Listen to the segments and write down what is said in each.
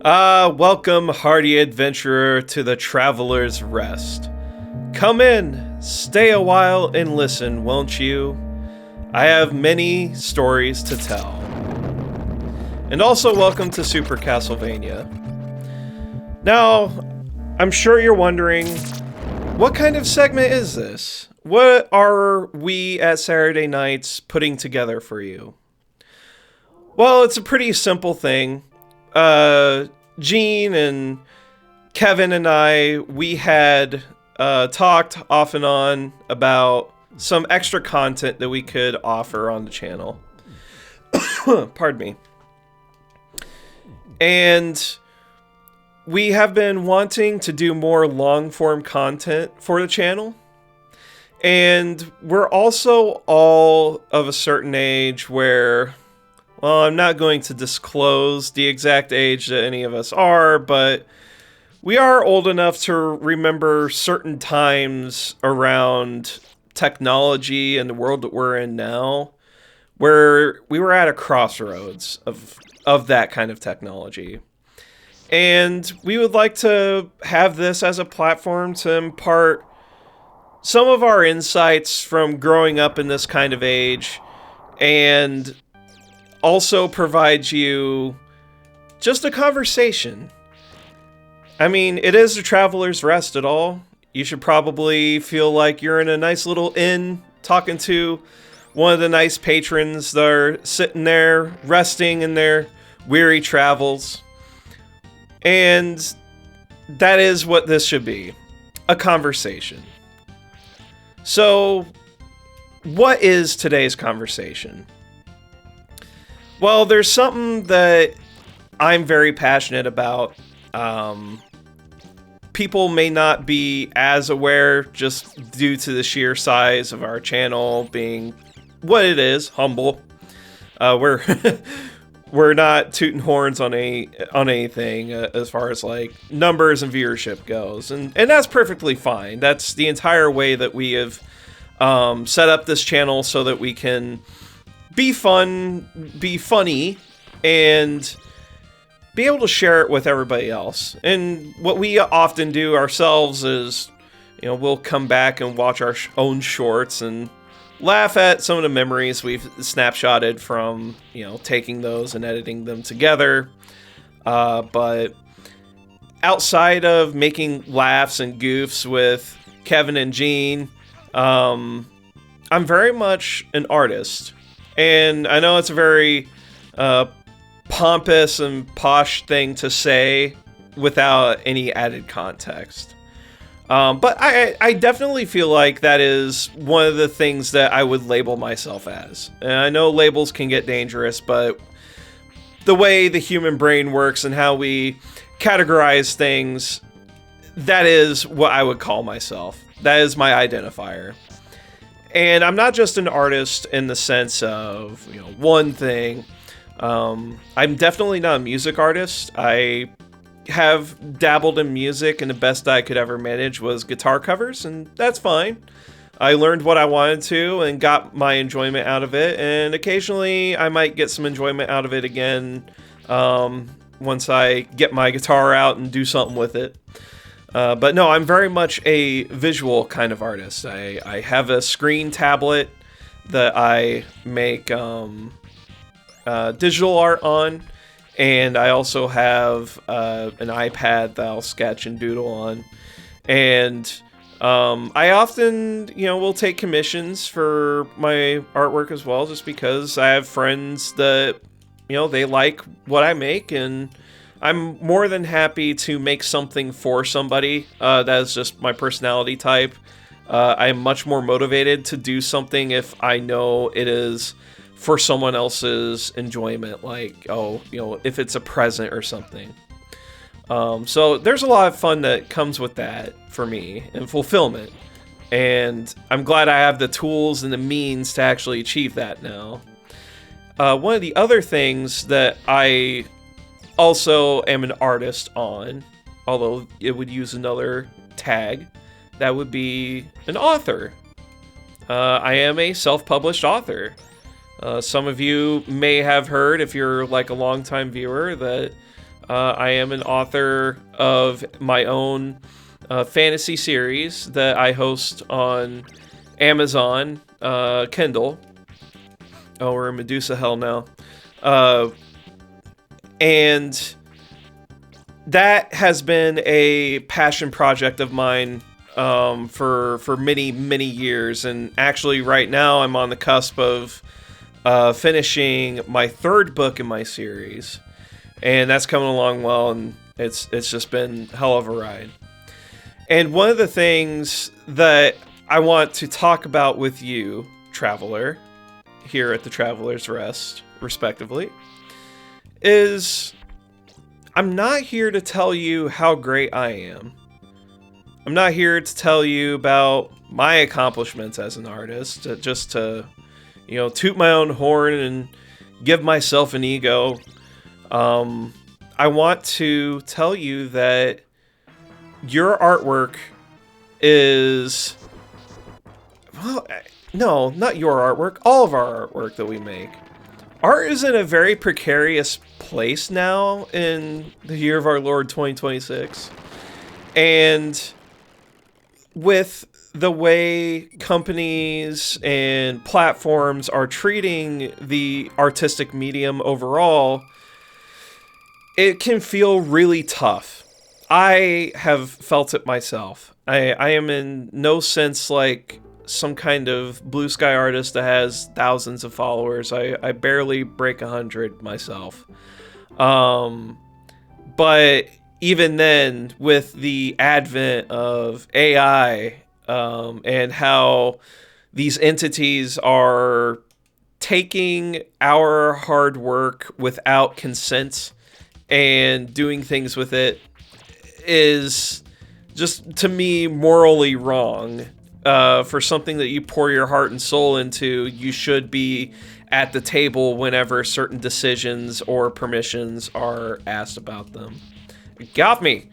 Welcome, hardy adventurer, to the Traveler's Rest. Come in, stay a while, and listen, won't you? I have many stories to tell. And also, welcome to Super Castlevania. Now, I'm sure you're wondering, what kind of segment is this? What are we at Saturday nights putting together for you? Well, it's a pretty simple thing. Gene and Kevin and I, we had talked off and on about some extra content that we could offer on the channel. Pardon me. And we have been wanting to do more long-form content for the channel. And we're also all of a certain age where... Well, I'm not going to disclose the exact age that any of us are, but we are old enough to remember certain times around technology and the world that we're in now, where we were at a crossroads of that kind of technology. And we would like to have this as a platform to impart some of our insights from growing up in this kind of age, and also provides you just a conversation. I mean, it is a Traveler's Rest at all. You should probably feel like you're in a nice little inn talking to one of the nice patrons that are sitting there resting in their weary travels. And that is what this should be. A conversation. So, what is today's conversation? Well, there's something that I'm very passionate about. People may not be as aware just due to the sheer size of our channel being what it is, humble. We're we're not tooting horns on anything as far as like numbers and viewership goes, and that's perfectly fine. That's the entire way that we have set up this channel so that we can be fun, be funny, and be able to share it with everybody else. And what we often do ourselves is, we'll come back and watch our own shorts and laugh at some of the memories we've snapshotted from, taking those and editing them together. But outside of making laughs and goofs with Kevin and Gene, I'm very much an artist. And I know it's a very pompous and posh thing to say without any added context. But I definitely feel like that is one of the things that I would label myself as. And I know labels can get dangerous, but the way the human brain works and how we categorize things, that is what I would call myself. That is my identifier. And I'm not just an artist in the sense of, one thing. I'm definitely not a music artist. I have dabbled in music, and the best I could ever manage was guitar covers, and that's fine. I learned what I wanted to and got my enjoyment out of it, and occasionally I might get some enjoyment out of it again once I get my guitar out and do something with it. But no, I'm very much a visual kind of artist. I have a screen tablet that I make digital art on, and I also have an iPad that I'll sketch and doodle on. And I often, will take commissions for my artwork as well, just because I have friends that, they like what I make, and I'm more than happy to make something for somebody. That is just my personality type. I'm much more motivated to do something if I know it is for someone else's enjoyment, like, if it's a present or something. So there's a lot of fun that comes with that for me, and fulfillment. And I'm glad I have the tools and the means to actually achieve that now. One of the other things that I also am an artist on, although it would use another tag, that would be an author. I am a self-published author. Some of you may have heard, if you're like a longtime viewer, that I am an author of my own fantasy series that I host on Amazon Kindle. Oh, we're in Medusa hell now. And that has been a passion project of mine for many years. And actually, right now, I'm on the cusp of finishing my third book in my series, and that's coming along well. And it's just been hell of a ride. And one of the things that I want to talk about with you, Traveler, here at the Traveler's Rest, respectively, is I'm not here to tell you how great I am. I'm not here to tell you about my accomplishments as an artist, just to, toot my own horn and give myself an ego. I want to tell you that your artwork is... Well, no, not your artwork. All of our artwork that we make. Art is in a very precarious place now in the year of our Lord 2026. And with the way companies and platforms are treating the artistic medium overall, it can feel really tough. I have felt it myself. I am in no sense like some kind of blue sky artist that has thousands of followers. I barely break 100 myself. But even then, with the advent of AI, and how these entities are taking our hard work without consent and doing things with it, is just, to me, morally wrong. For something that you pour your heart and soul into, you should be at the table whenever certain decisions or permissions are asked about them. It got me.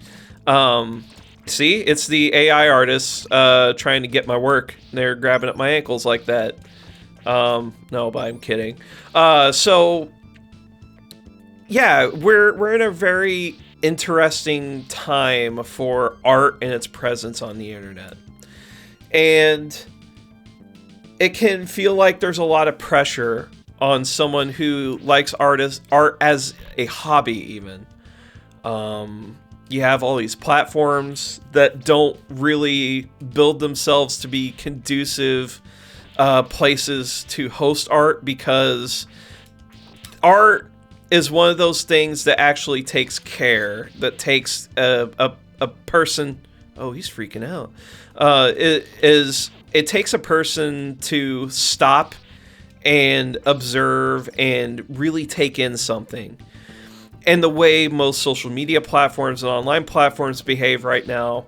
See, it's the AI artists trying to get my work. They're grabbing at my ankles like that. No, but I'm kidding. So, yeah, we're in a very interesting time for art and its presence on the internet. And it can feel like there's a lot of pressure on someone who likes art as a hobby, even. You have all these platforms that don't really build themselves to be conducive places to host art, because art is one of those things that actually takes care, that takes a person... Oh, he's freaking out. It takes a person to stop and observe and really take in something. And the way most social media platforms and online platforms behave right now,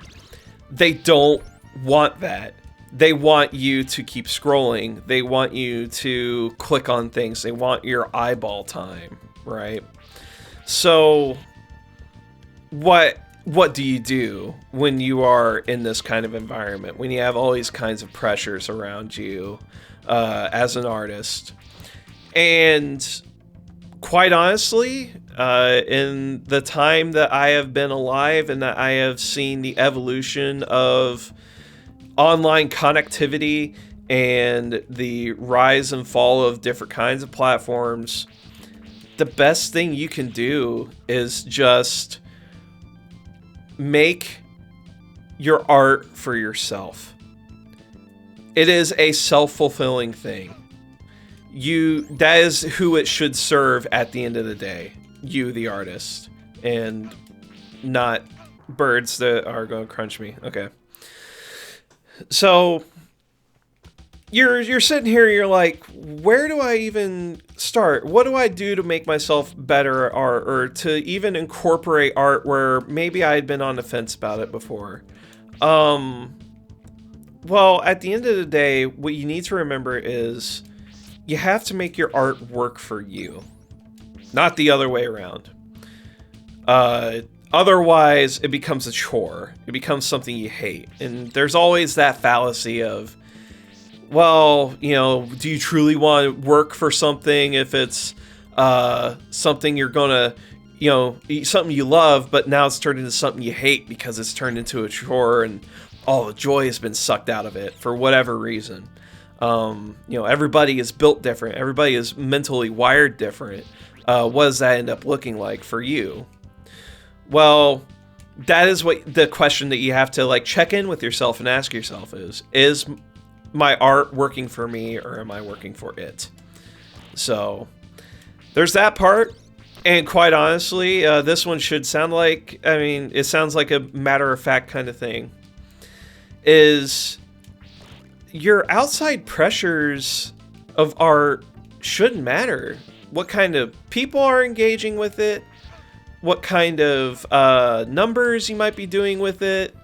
they don't want that. They want you to keep scrolling. They want you to click on things. They want your eyeball time, right? So what do you do when you are in this kind of environment, when you have all these kinds of pressures around you as an artist? And quite honestly, in the time that I have been alive and that I have seen the evolution of online connectivity and the rise and fall of different kinds of platforms, the best thing you can do is just make your art for yourself. It is a self-fulfilling thing. That is who it should serve at the end of the day. You, the artist, and not birds that are going to crunch me. Okay. So you're sitting here, you're like, where do I even start? What do I do to make myself better at art, or to even incorporate art where maybe I had been on the fence about it before? Well, at the end of the day, what you need to remember is you have to make your art work for you, not the other way around. Otherwise, it becomes a chore. It becomes something you hate. And there's always that fallacy of, well, do you truly want to work for something if it's something you're gonna, something you love, but now it's turned into something you hate because it's turned into a chore and all the joy has been sucked out of it for whatever reason. Everybody is built different. Everybody is mentally wired different. What does that end up looking like for you? Well, that is what the question that you have to like check in with yourself and ask yourself is my art working for me or am I working for it? So there's that part. And quite honestly, this one should sound like, it sounds like a matter-of-fact kind of thing. Is your outside pressures of art shouldn't matter. What kind of people are engaging with it, what kind of numbers you might be doing with it,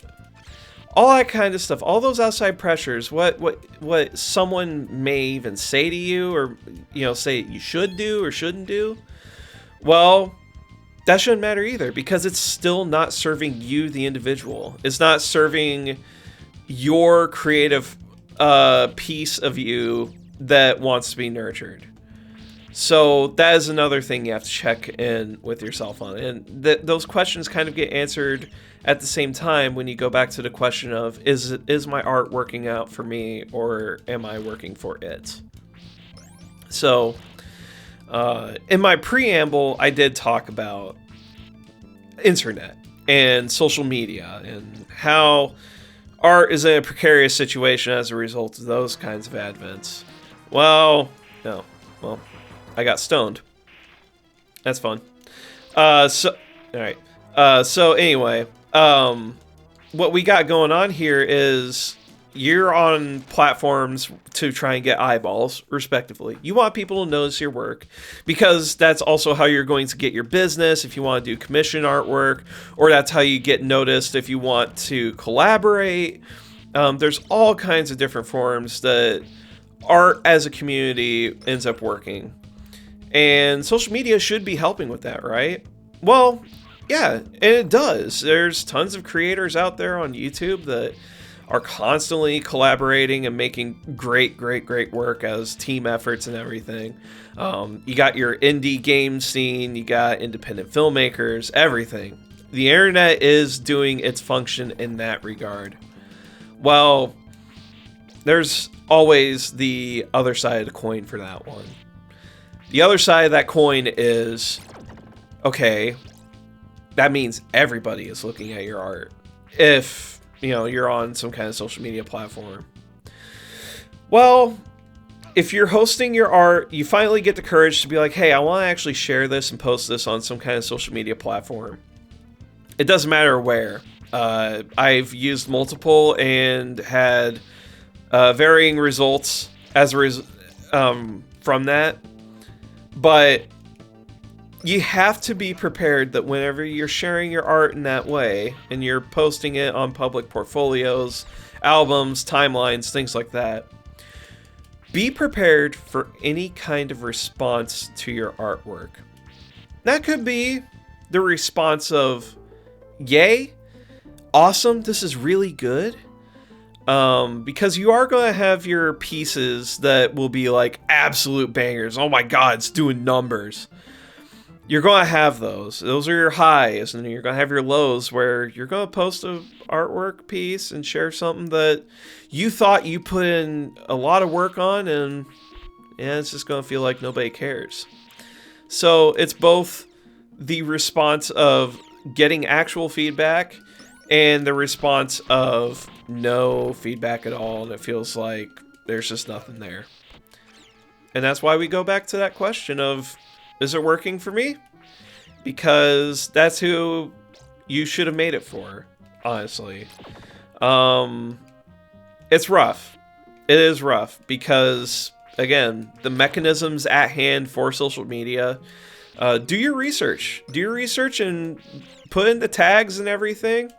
all that kind of stuff. All those outside pressures, what someone may even say to you or, say you should do or shouldn't do. Well, that shouldn't matter either because it's still not serving you, the individual. It's not serving your creative piece of you that wants to be nurtured. So that is another thing you have to check in with yourself on. And those questions kind of get answered at the same time when you go back to the question of, is my art working out for me or am I working for it? So in my preamble, I did talk about internet and social media and how art is in a precarious situation as a result of those kinds of advents. Well, I got stoned. That's fun. So anyway, what we got going on here is you're on platforms to try and get eyeballs, respectively. You want people to notice your work because that's also how you're going to get your business if you want to do commission artwork, or that's how you get noticed if you want to collaborate. There's all kinds of different forms that art as a community ends up working. And social media should be helping with that, right? Well, yeah, and it does. There's tons of creators out there on YouTube that are constantly collaborating and making great work as team efforts and everything. You got your indie game scene, you got independent filmmakers, everything. The internet is doing its function in that regard. Well, there's always the other side of the coin for that one. The other side of that coin is, okay, that means everybody is looking at your art. If you're on some kind of social media platform. Well, if you're hosting your art, you finally get the courage to be like, hey, I want to actually share this and post this on some kind of social media platform. It doesn't matter where. I've used multiple and had varying results as from that. But you have to be prepared that whenever you're sharing your art in that way and you're posting it on public portfolios, albums, timelines, things like that, be prepared for any kind of response to your artwork. That could be the response of, yay, awesome, this is really good. Because you are going to have your pieces that will be like absolute bangers. Oh my God, it's doing numbers. You're going to have those. Those are your highs, and you're going to have your lows where you're going to post an artwork piece and share something that you thought you put in a lot of work on, and it's just going to feel like nobody cares. So it's both the response of getting actual feedback and the response of no feedback at all, and it feels like there's just nothing there. And that's why we go back to that question of, is it working for me? Because that's who you should have made it for, honestly. It's rough. It is rough because, again, the mechanisms at hand for social media, do your research. Do your research and put in the tags and everything.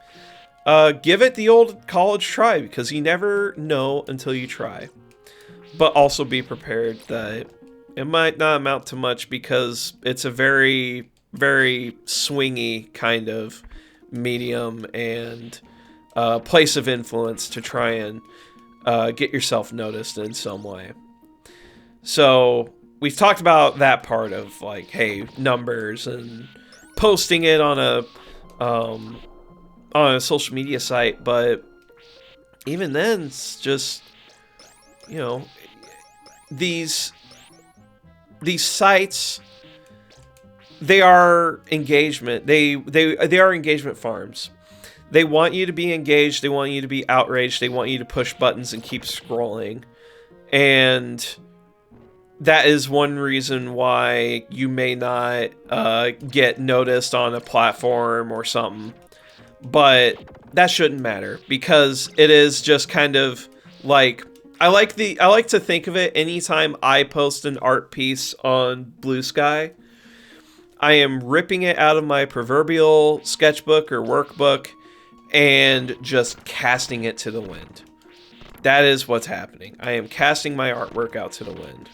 Give it the old college try because you never know until you try. But also be prepared that it might not amount to much because it's a very, very swingy kind of medium and place of influence to try and get yourself noticed in some way. So we've talked about that part of like, hey, numbers and posting it on a social media site, but even then, it's just, you know, these sites, they are engagement. They are engagement farms. They want you to be engaged. They want you to be outraged. They want you to push buttons and keep scrolling. And that is one reason why you may not get noticed on a platform or something. But that shouldn't matter, because it is just kind of like, I like to think of it, anytime I post an art piece on Blue Sky, I am ripping it out of my proverbial sketchbook or workbook and just casting it to the wind. That is what's happening. I am casting my artwork out to the wind.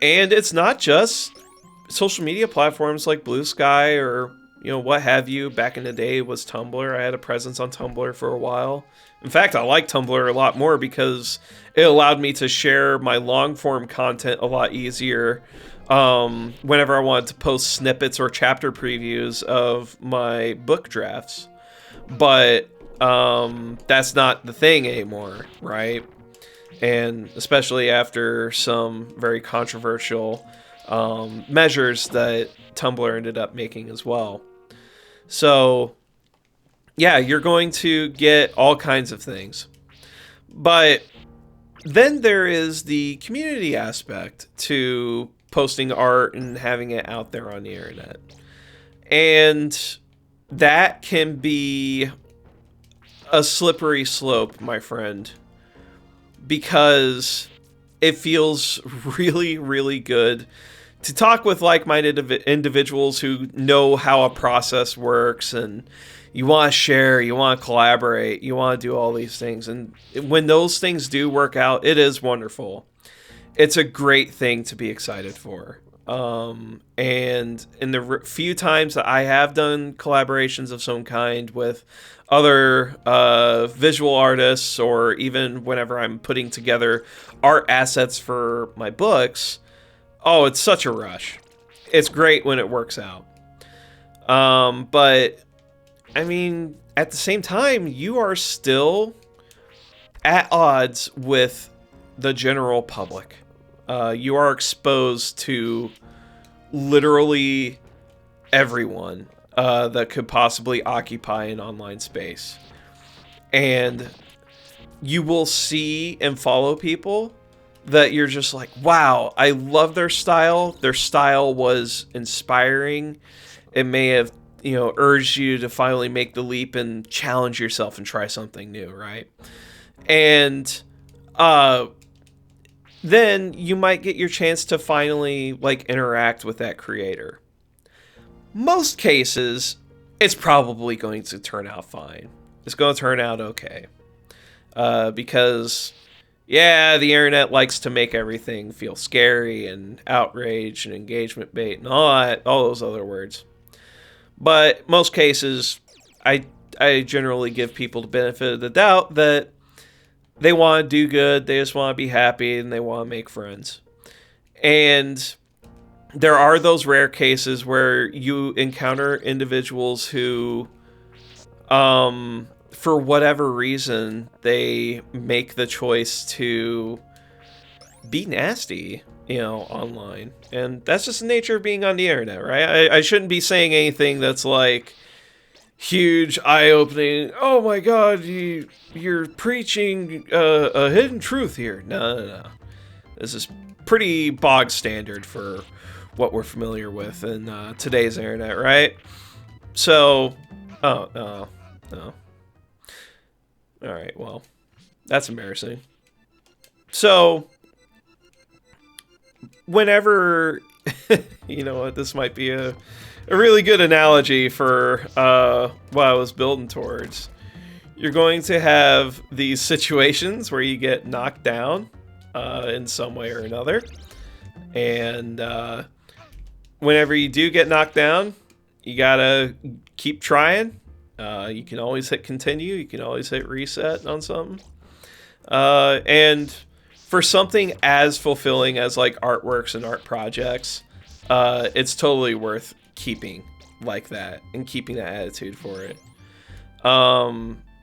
And it's not just social media platforms like Blue Sky or, you know, what have you. Back in the day, it was Tumblr. I had a presence on Tumblr for a while. In fact, I like Tumblr a lot more because it allowed me to share my long form content a lot easier whenever I wanted to post snippets or chapter previews of my book drafts. But that's not the thing anymore, right? And especially after some very controversial measures that Tumblr ended up making as well. So, yeah, you're going to get all kinds of things. But then there is the community aspect to posting art and having it out there on the internet. And that can be a slippery slope, my friend, because it feels really, really good to talk with like-minded individuals who know how a process works, and you want to share, you want to collaborate, you want to do all these things. And when those things do work out, it is wonderful. It's a great thing to be excited for. And in the few times that I have done collaborations of some kind with other visual artists, or even whenever I'm putting together art assets for my books, oh, it's such a rush. It's great when it works out. But, I mean, at the same time, you are still at odds with the general public. You are exposed to literally everyone that could possibly occupy an online space. And you will see and follow people that you're just like, wow, I love their style. Their style was inspiring. It may have, you know, urged you to finally make the leap and challenge yourself and try something new, right? And then you might get your chance to finally like interact with that creator. Most cases, it's probably going to turn out fine. It's going to turn out okay. Because, yeah, the internet likes to make everything feel scary and outrage and engagement bait and all those other words. But most cases, I generally give people the benefit of the doubt that they want to do good, they just want to be happy, and they want to make friends. And there are those rare cases where you encounter individuals who, for whatever reason, they make the choice to be nasty, you know, online. And that's just the nature of being on the internet, right? I shouldn't be saying anything that's like huge, eye-opening, oh my god, you're preaching a hidden truth here. No. This is pretty bog standard for what we're familiar with in today's internet, right? So, no. Alright, well, that's embarrassing. So, whenever, you know what, this might be a really good analogy for what I was building towards. You're going to have these situations where you get knocked down in some way or another. And whenever you do get knocked down, you gotta keep trying. You can always hit continue. You can always hit reset on something. And for something as fulfilling as like artworks and art projects, it's totally worth keeping like that and keeping that attitude for it.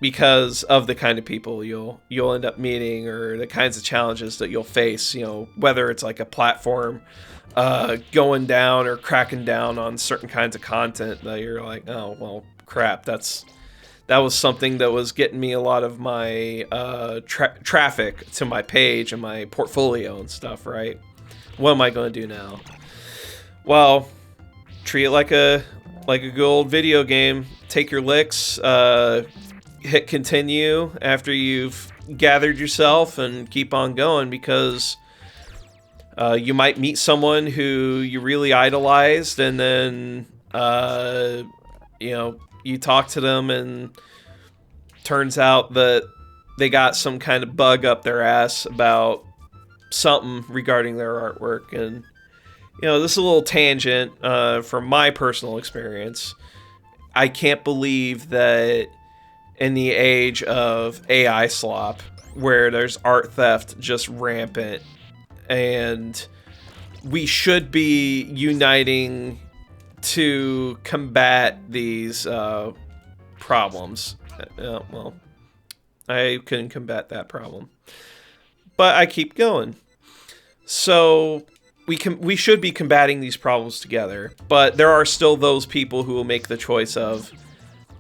Because of the kind of people you'll end up meeting, or the kinds of challenges that you'll face, whether it's like a platform going down or cracking down on certain kinds of content that you're like, oh, well, crap, that was something that was getting me a lot of my traffic to my page and my portfolio and stuff, right? What am I going to do now? Well, treat it like a good old video game. Take your licks, hit continue after you've gathered yourself, and keep on going, because you might meet someone who you really idolized, and then you talk to them and turns out that they got some kind of bug up their ass about something regarding their artwork. And this is a little tangent from my personal experience. I can't believe that in the age of AI slop, where there's art theft just rampant, and we should be uniting to combat these problems. Well, I couldn't combat that problem, but I keep going. So we should be combating these problems together, but there are still those people who will make the choice of,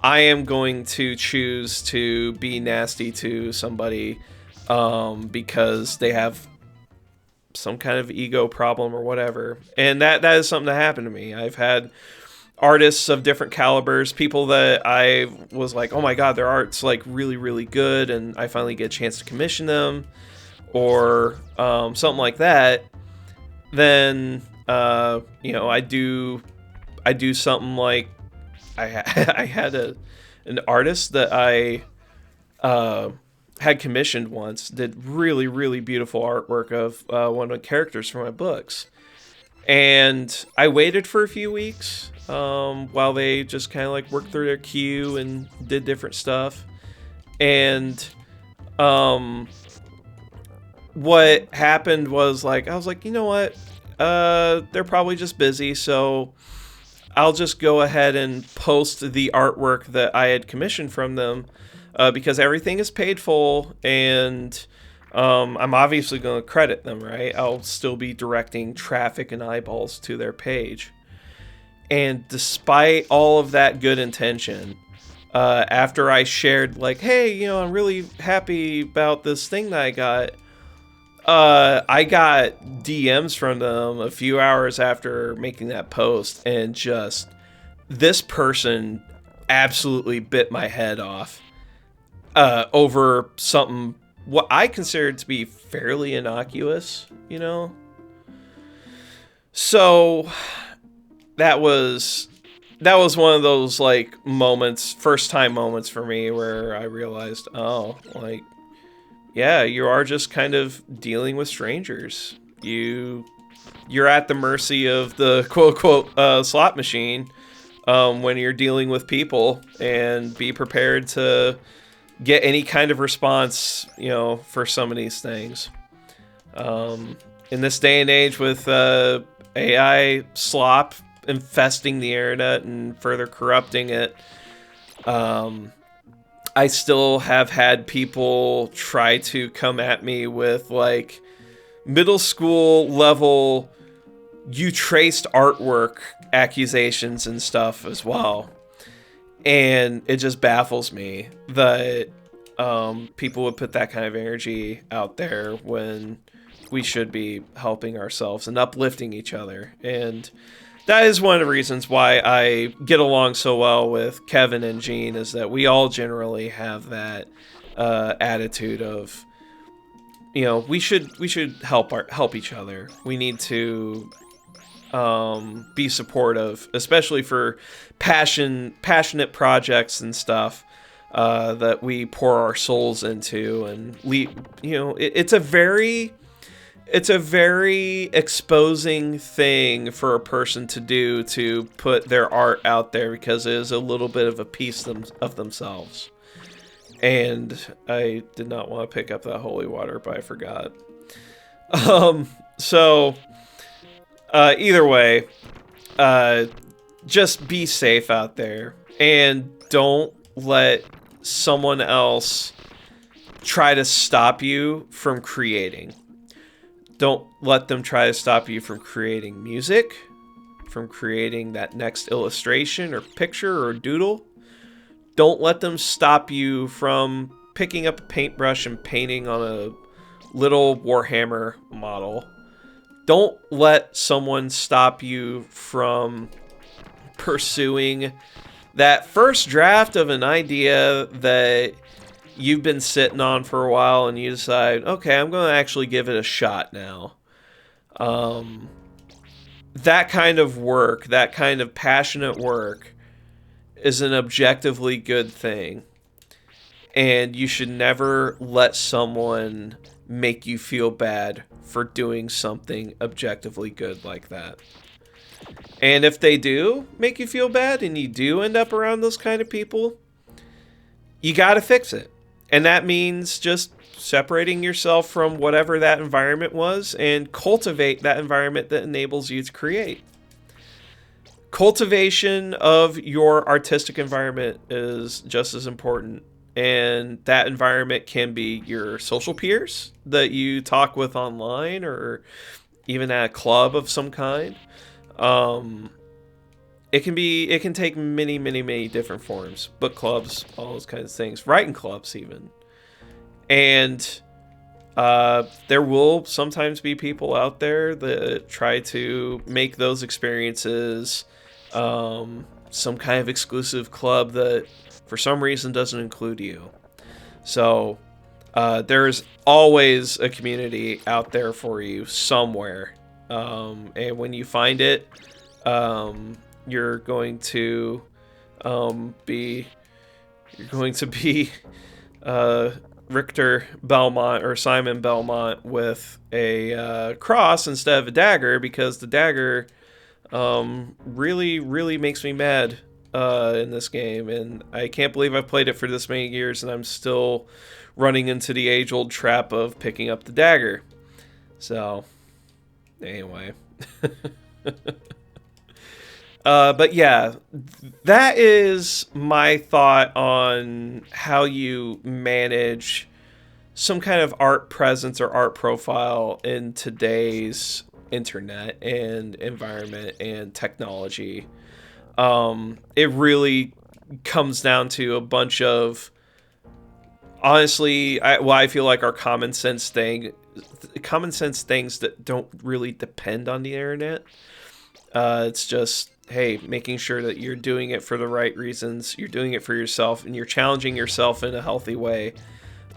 I am going to choose to be nasty to somebody because they have some kind of ego problem or whatever. And that is something that happened to me. I've had artists of different calibers, people that I was like, oh my god, their art's like really, really good, and I finally get a chance to commission them, or something like that. Then I do something like, I had an artist that I had commissioned once, did really, really beautiful artwork of one of the characters from my books. And I waited for a few weeks while they just kind of like worked through their queue and did different stuff. And what happened was, like, I was like, you know what? They're probably just busy, so I'll just go ahead and post the artwork that I had commissioned from them, because everything is paid full, and I'm obviously going to credit them, right? I'll still be directing traffic and eyeballs to their page. And despite all of that good intention, after I shared, like, hey, I'm really happy about this thing that I got DMs from them a few hours after making that post, and just, this person absolutely bit my head off over something what I considered to be fairly innocuous, So that was one of those like moments, first time moments for me, where I realized, oh, like, yeah, you are just kind of dealing with strangers. You're at the mercy of the quote-unquote slot machine when you're dealing with people, and be prepared to get any kind of response, for some of these things. In this day and age with AI slop infesting the internet and further corrupting it, I still have had people try to come at me with like middle school level you traced artwork accusations and stuff as well. And it just baffles me that people would put that kind of energy out there when we should be helping ourselves and uplifting each other. And that is one of the reasons why I get along so well with Kevin and Gene, is that we all generally have that attitude of, we should help each other. We need to be supportive, especially for passionate projects and stuff that we pour our souls into. And it's a very exposing thing for a person to do, to put their art out there, because it is a little bit of a piece of themselves. And I did not want to pick up that holy water, but I forgot. So either way, just be safe out there, and don't let someone else try to stop you from creating. Don't let them try to stop you from creating music, from creating that next illustration or picture or doodle. Don't let them stop you from picking up a paintbrush and painting on a little Warhammer model. Don't let someone stop you from pursuing that first draft of an idea that you've been sitting on for a while, and you decide, okay, I'm going to actually give it a shot now. That kind of work, that kind of passionate work, is an objectively good thing. And you should never let someone make you feel bad for doing something objectively good like that. And if they do make you feel bad and you do end up around those kind of people, you got to fix it. And that means just separating yourself from whatever that environment was and cultivate that environment that enables you to create. Cultivation of your artistic environment is just as important. And that environment can be your social peers that you talk with online, or even at a club of some kind. It can take many different forms. Book clubs, all those kinds of things. Writing clubs even. And there will sometimes be people out there that try to make those experiences some kind of exclusive club that for some reason doesn't include you. So there's always a community out there for you somewhere. And when you find it, you're going to be Richter Belmont or Simon Belmont with a cross instead of a dagger, because the dagger really makes me mad in this game, and I can't believe I've played it for this many years and I'm still running into the age-old trap of picking up the dagger. So anyway. But yeah, that is my thought on how you manage some kind of art presence or art profile in today's internet and environment and technology. It really comes down to a bunch of, honestly, I feel like our common sense things that don't really depend on the internet. It's just, hey, making sure that you're doing it for the right reasons, you're doing it for yourself, and you're challenging yourself in a healthy way.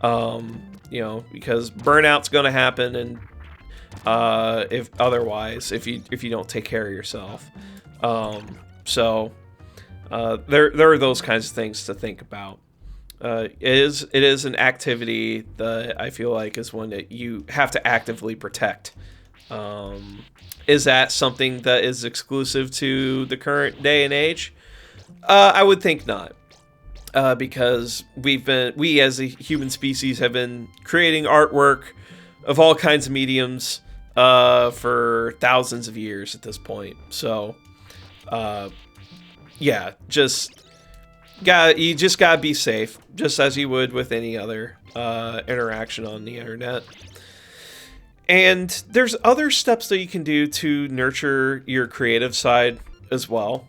Because burnout's going to happen, and if you don't take care of yourself. So there are those kinds of things to think about. It is an activity that I feel like is one that you have to actively protect. Is that something that is exclusive to the current day and age? I would think not. Because we as a human species have been creating artwork of all kinds of mediums for thousands of years at this point. So, yeah, you just gotta be safe, just as you would with any other interaction on the internet. And there's other steps that you can do to nurture your creative side as well.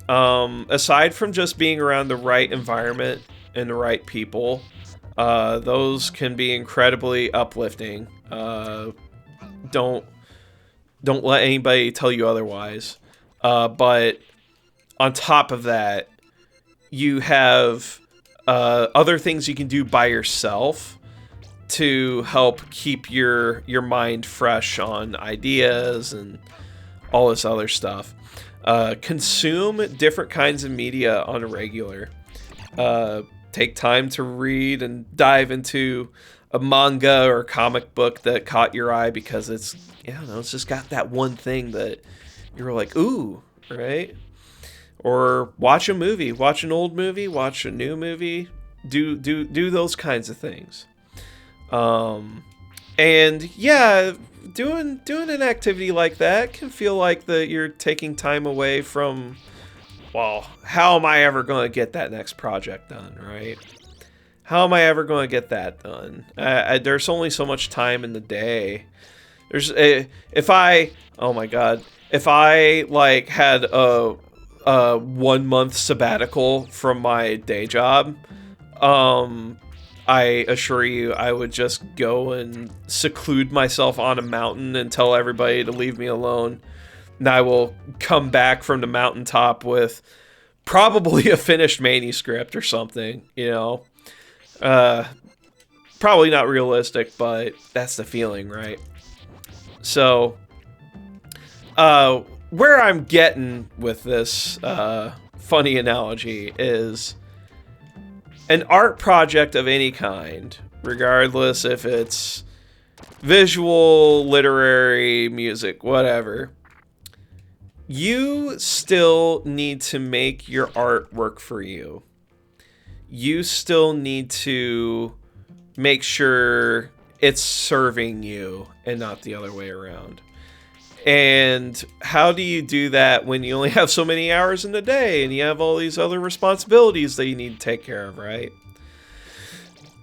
Aside from just being around the right environment and the right people, those can be incredibly uplifting. Don't let anybody tell you otherwise. But on top of that, you have other things you can do by yourself to help keep your mind fresh on ideas and all this other stuff. Consume different kinds of media on a regular. Take time to read and dive into a manga or comic book that caught your eye because it's just got that one thing that you're like, ooh, right? Or watch a movie, watch an old movie, watch a new movie, do those kinds of things. And yeah, doing an activity like that can feel like that you're taking time away from well, how am I ever going to get that next project done, right? How am I ever going to get that done? There's only so much time in the day. Oh my God, if I like had a 1 month sabbatical from my day job, I assure you, I would just go and seclude myself on a mountain and tell everybody to leave me alone. And I will come back from the mountaintop with probably a finished manuscript or something, you know. Probably not realistic, but that's the feeling, right? So, where I'm getting with this funny analogy is an art project of any kind, regardless if it's visual, literary, music, whatever. You still need to make your art work for you. You still need to make sure it's serving you and not the other way around. And how do you do that when you only have so many hours in the day and you have all these other responsibilities that you need to take care of, right?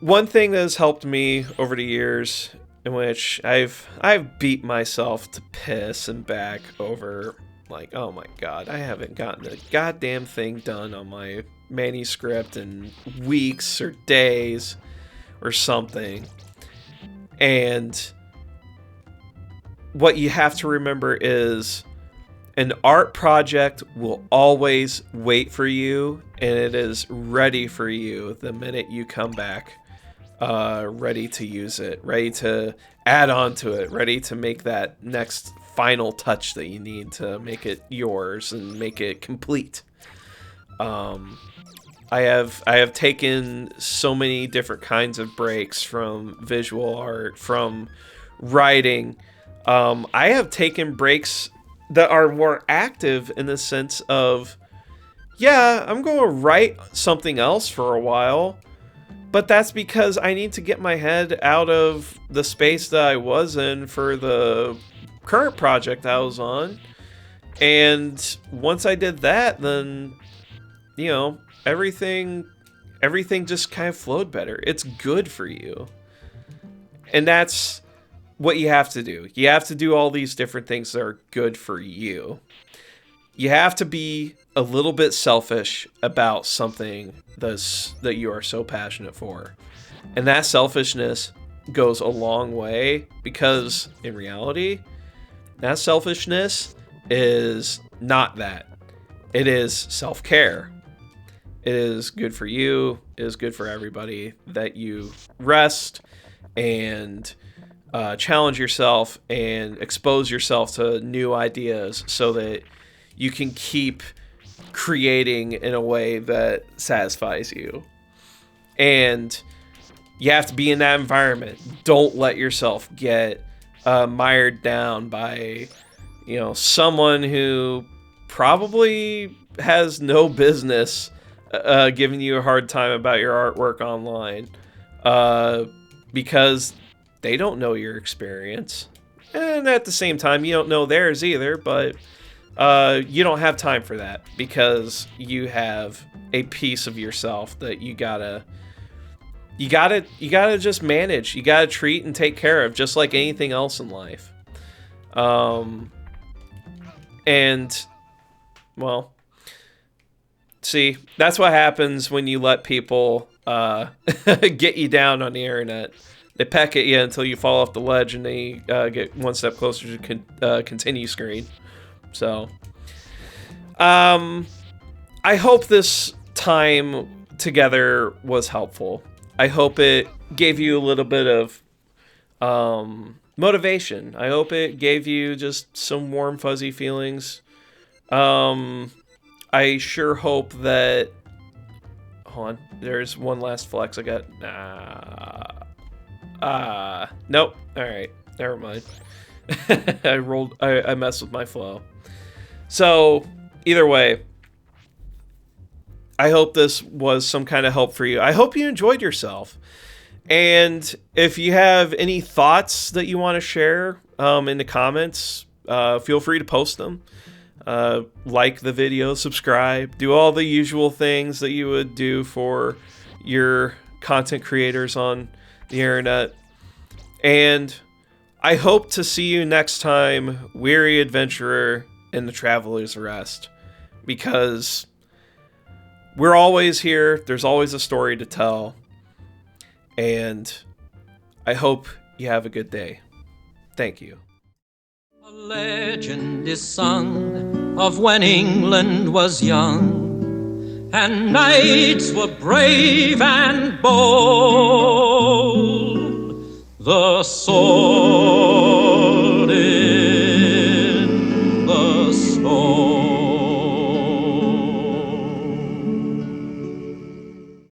One thing that has helped me over the years, in which I've beat myself to piss and back over, like, oh my God, I haven't gotten a goddamn thing done on my manuscript in weeks or days or something. And what you have to remember is an art project will always wait for you, and it is ready for you the minute you come back, ready to use it, ready to add on to it, ready to make that next final touch that you need to make it yours and make it complete. I have taken so many different kinds of breaks from visual art, from writing. I have taken breaks that are more active in the sense of, yeah, I'm going to write something else for a while, but that's because I need to get my head out of the space that I was in for the current project I was on. And once I did that, then, you know, everything just kind of flowed better. It's good for you. And that's what you have to do. You have to do all these different things that are good for you. You have to be a little bit selfish about something that you are so passionate for. And that selfishness goes a long way, because in reality, that selfishness is not that. It is self-care. It is good for you. It is good for everybody that you rest and challenge yourself and expose yourself to new ideas so that you can keep creating in a way that satisfies you. And you have to be in that environment. Don't let yourself get mired down by, you know, someone who probably has no business giving you a hard time about your artwork online, because they don't know your experience. And at the same time, you don't know theirs either, but you don't have time for that, because you have a piece of yourself that you gotta just manage. You gotta treat and take care of, just like anything else in life. And, well, see, that's what happens when you let people get you down on the internet. They peck at you until you fall off the ledge, and they get one step closer to continue screen. So, I hope this time together was helpful. I hope it gave you a little bit of motivation. I hope it gave you just some warm, fuzzy feelings. I sure hope that... Hold on. There's one last flex I got. Nope. Alright. Never mind. I messed with my flow. So, either way, I hope this was some kind of help for you. I hope you enjoyed yourself. And if you have any thoughts that you want to share in the comments, feel free to post them. like the video, subscribe, do all the usual things that you would do for your content creators on the internet. And I hope to see you next time, weary adventurer in the Traveler's Rest, because we're always here. There's always a story to tell. And I hope you have a good day. Thank you. A legend is sung of when England was young, and knights were brave and bold. The sword